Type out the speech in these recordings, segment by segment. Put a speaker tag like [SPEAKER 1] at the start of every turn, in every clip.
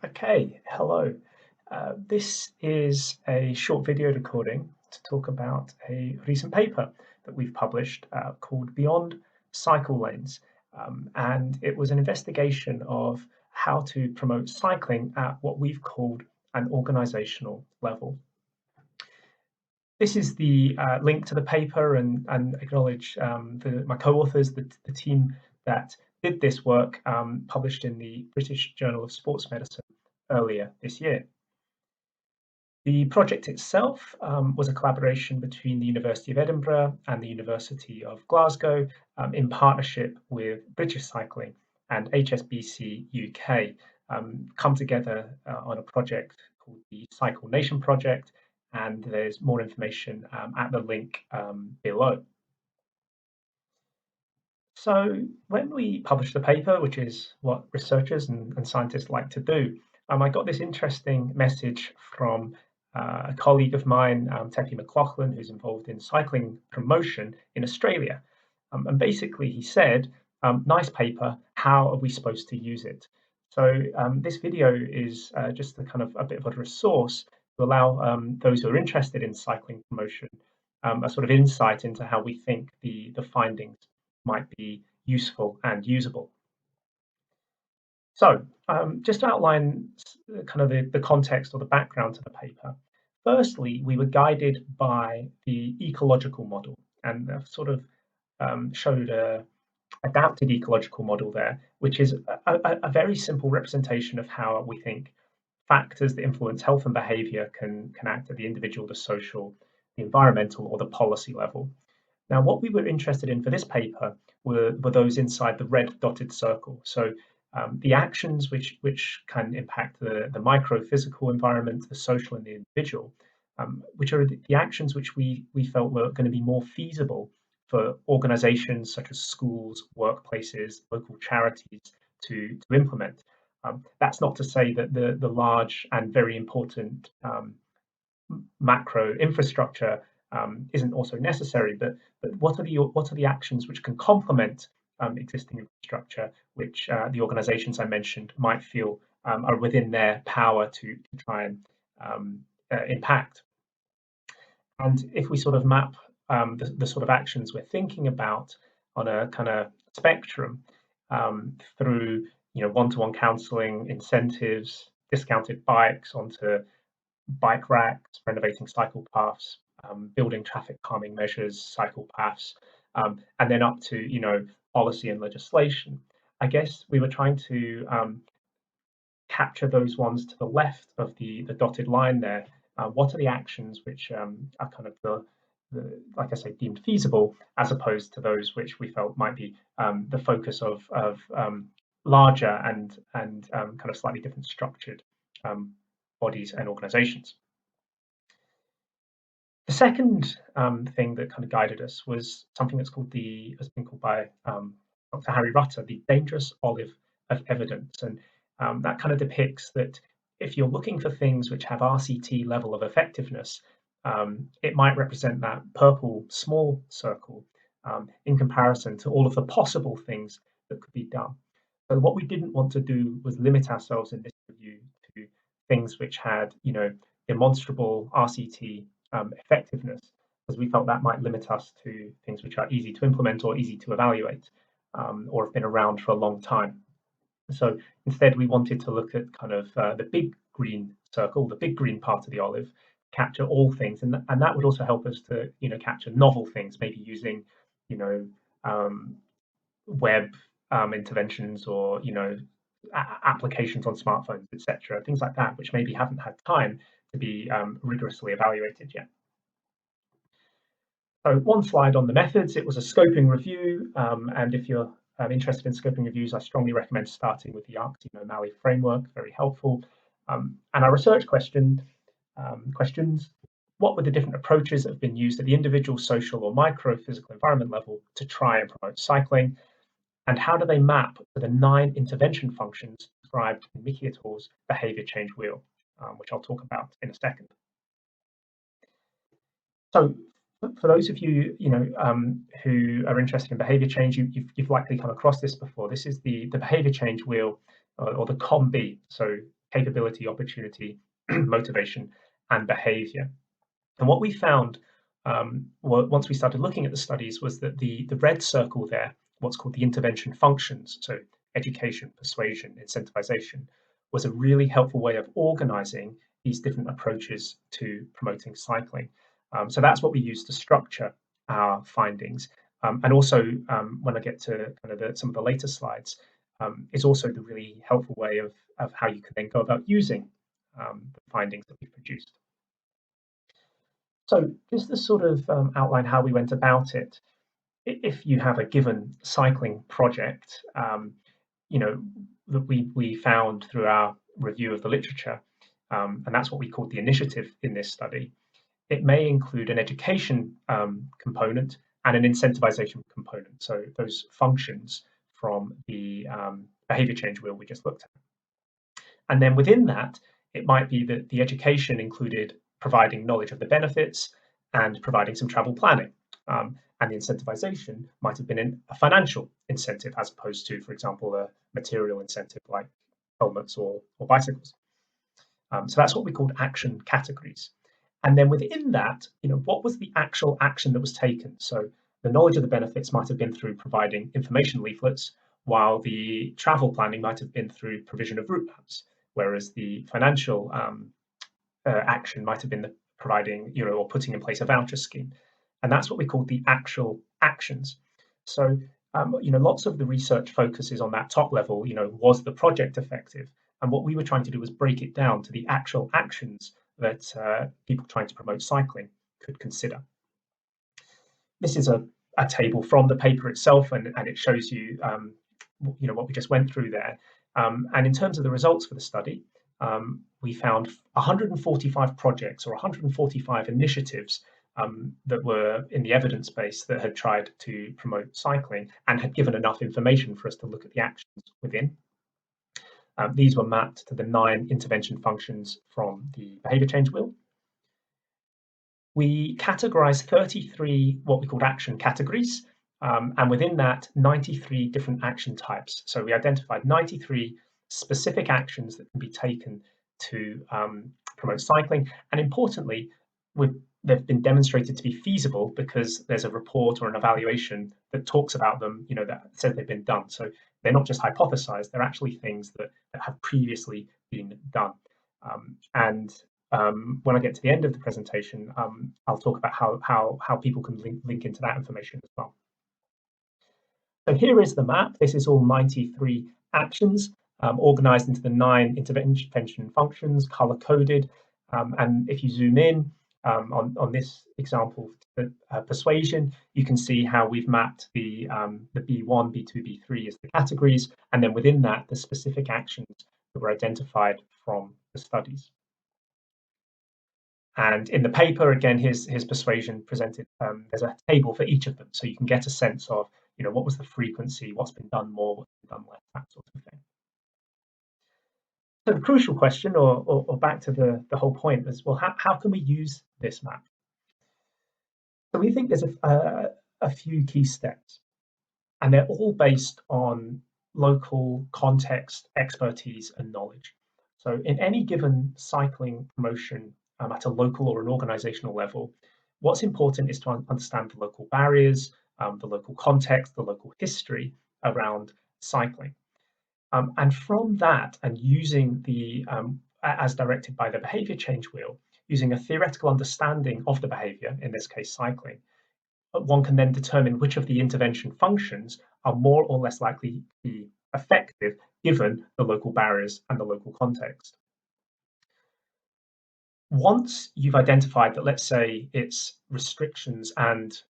[SPEAKER 1] Okay, hello. This is a short video recording to talk about a recent paper that we've published called Beyond Cycle Lanes. And it was an investigation of how to promote cycling at what we've called an organizational level. This is the link to the paper and acknowledge my co-authors, the team that did this work, published in the British Journal of Sports Medicine earlier this year. The project itself was a collaboration between the University of Edinburgh and the University of Glasgow in partnership with British Cycling and HSBC UK, come together on a project called the Cycle Nation Project, and there's more information at the link below. So when we published the paper, which is what researchers and scientists like to do, I got this interesting message from a colleague of mine, Tepi McLaughlin, who's involved in cycling promotion in Australia. And basically he said, nice paper, how are we supposed to use it? So this video is just a kind of a bit of a resource to allow those who are interested in cycling promotion a sort of insight into how we think the findings might be useful and usable. So, just to outline kind of the context or the background to the paper. Firstly, we were guided by the ecological model and sort of showed a adapted ecological model there, which is a very simple representation of how we think factors that influence health and behavior can act at the individual, the social, the environmental, or the policy level. Now, what we were interested in for this paper were those inside the red dotted circle. So the actions which can impact the micro physical environment, the social and the individual, which are the actions which we felt were going to be more feasible for organizations such as schools, workplaces, local charities to implement. That's not to say that the large and very important macro infrastructure isn't also necessary, but what are the actions which can complement existing infrastructure, which the organisations I mentioned might feel are within their power to try and impact. And if we sort of map the sort of actions we're thinking about on a kind of spectrum through one-to-one counselling, incentives, discounted bikes onto bike racks, renovating cycle paths, building traffic calming measures, cycle paths, and then up to policy and legislation. I guess we were trying to capture those ones to the left of the dotted line there. What are the actions which are kind of like I say, deemed feasible, as opposed to those which we felt might be the focus of larger and kind of slightly different structured bodies and organisations. The second thing that kind of guided us was something that's called has been called by Dr. Harry Rutter, the dangerous olive of evidence. And that kind of depicts that if you're looking for things which have RCT level of effectiveness, it might represent that purple small circle in comparison to all of the possible things that could be done. So what we didn't want to do was limit ourselves in this review to things which had, demonstrable RCT effectiveness, because we felt that might limit us to things which are easy to implement or easy to evaluate, or have been around for a long time. So instead, we wanted to look at kind of the big green circle, the big green part of the olive, capture all things, and that would also help us to capture novel things, maybe using web interventions or applications on smartphones, etc., things like that, which maybe haven't had time to be rigorously evaluated yet. So one slide on the methods. It was a scoping review, and if you're interested in scoping reviews, I strongly recommend starting with the Arctine-O'Malley framework, very helpful. And our research questions, what were the different approaches that have been used at the individual, social, or micro-physical environment level to try and promote cycling? And how do they map to the 9 intervention functions described in Mickey et al.'s behavior change wheel, which I'll talk about in a second. So for those of you, who are interested in behavior change, you've likely come across this before. This is the behavior change wheel, or the COM-B. So capability, opportunity, motivation, and behavior. And what we found once we started looking at the studies was that the red circle there, what's called the intervention functions, so education, persuasion, incentivization, was a really helpful way of organizing these different approaches to promoting cycling. So that's what we use to structure our findings. And also, when I get to kind of some of the later slides, is also the really helpful way of how you can then go about using the findings that we've produced. So just to sort of outline how we went about it, if you have a given cycling project, you know, that we found through our review of the literature, and that's what we called the initiative in this study, it may include an education component and an incentivization component. So those functions from the behavior change wheel we just looked at. And then within that, it might be that the education included providing knowledge of the benefits and providing some travel planning. And the incentivization might have been a financial incentive as opposed to, for example, a material incentive like helmets or bicycles. So that's what we called action categories. And then within that, what was the actual action that was taken? So the knowledge of the benefits might have been through providing information leaflets, while the travel planning might have been through provision of route maps, whereas the financial action might have been providing, or putting in place a voucher scheme. And that's what we call the actual actions. So, lots of the research focuses on that top level, was the project effective? And what we were trying to do was break it down to the actual actions that people trying to promote cycling could consider. This is a table from the paper itself, and it shows you, what we just went through there. And in terms of the results for the study, we found 145 projects or 145 initiatives that were in the evidence base that had tried to promote cycling and had given enough information for us to look at the actions within. These were mapped to the 9 intervention functions from the behavior change wheel. We categorized 33 what we called action categories, and within that, 93 different action types. So we identified 93 specific actions that can be taken to promote cycling. And importantly, they've been demonstrated to be feasible because there's a report or an evaluation that talks about them, that says they've been done. So they're not just hypothesized, they're actually things that have previously been done. When I get to the end of the presentation, I'll talk about how people can link into that information as well. So here is the map. This is all 93 actions organized into the 9 intervention functions, color-coded. And if you zoom in on this example, the persuasion, you can see how we've mapped the B1, B2, B3 as the categories, and then within that, the specific actions that were identified from the studies. And in the paper, again, his persuasion presented, there's a table for each of them. So you can get a sense of, what was the frequency, what's been done more, what's been done less, that sort of thing. So the crucial question, or back to the whole point, is, well, how can we use this map? So we think there's a few key steps, and they're all based on local context, expertise, and knowledge. So in any given cycling promotion at a local or an organizational level, what's important is to understand the local barriers, the local context, the local history around cycling. And from that, and using as directed by the behavior change wheel, using a theoretical understanding of the behavior, in this case cycling, one can then determine which of the intervention functions are more or less likely to be effective given the local barriers and the local context. Once you've identified that, let's say it's restrictions and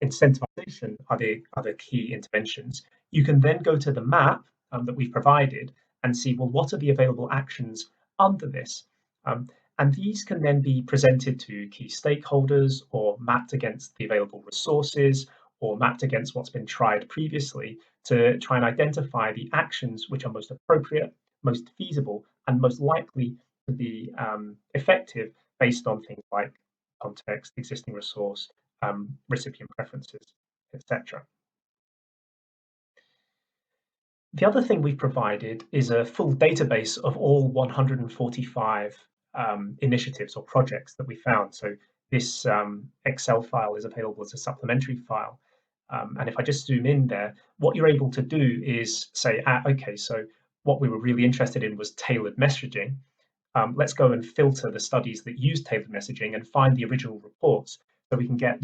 [SPEAKER 1] incentivization are the key interventions, you can then go to the map that we've provided and see, well, what are the available actions under this? And these can then be presented to key stakeholders or mapped against the available resources or mapped against what's been tried previously to try and identify the actions which are most appropriate, most feasible, and most likely to be effective based on things like context, existing resource, recipient preferences, etc. The other thing we've provided is a full database of all 145 initiatives or projects that we found. So this Excel file is available as a supplementary file. And if I just zoom in there, what you're able to do is say, okay, so what we were really interested in was tailored messaging. Let's go and filter the studies that use tailored messaging and find the original reports so we can get,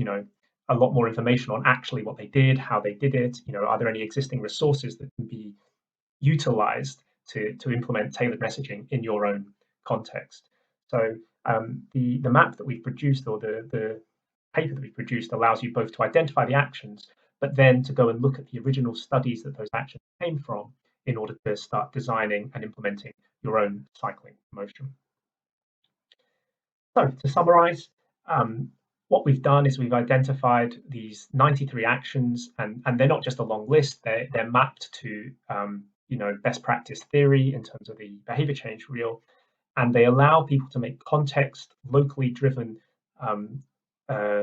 [SPEAKER 1] a lot more information on actually what they did, how they did it. Are there any existing resources that can be utilized to implement tailored messaging in your own context? So the map that we've produced, or the paper that we've produced, allows you both to identify the actions, but then to go and look at the original studies that those actions came from in order to start designing and implementing your own cycling promotion. So to summarize, um, what we've done is we've identified these 93 actions, and they're not just a long list, they're mapped to best practice theory in terms of the behavior change wheel, and they allow people to make context, locally driven um,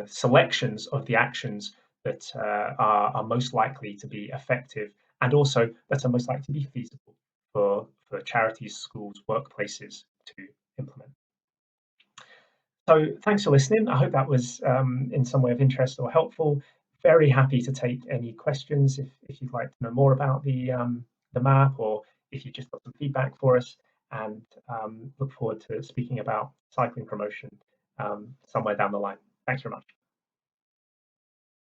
[SPEAKER 1] selections of the actions that are most likely to be effective, and also that are most likely to be feasible for charities, schools, workplaces to implement. So thanks for listening. I hope that was in some way of interest or helpful. Very happy to take any questions if you'd like to know more about the map, or if you've just got some feedback for us, and look forward to speaking about cycling promotion somewhere down the line. Thanks very much.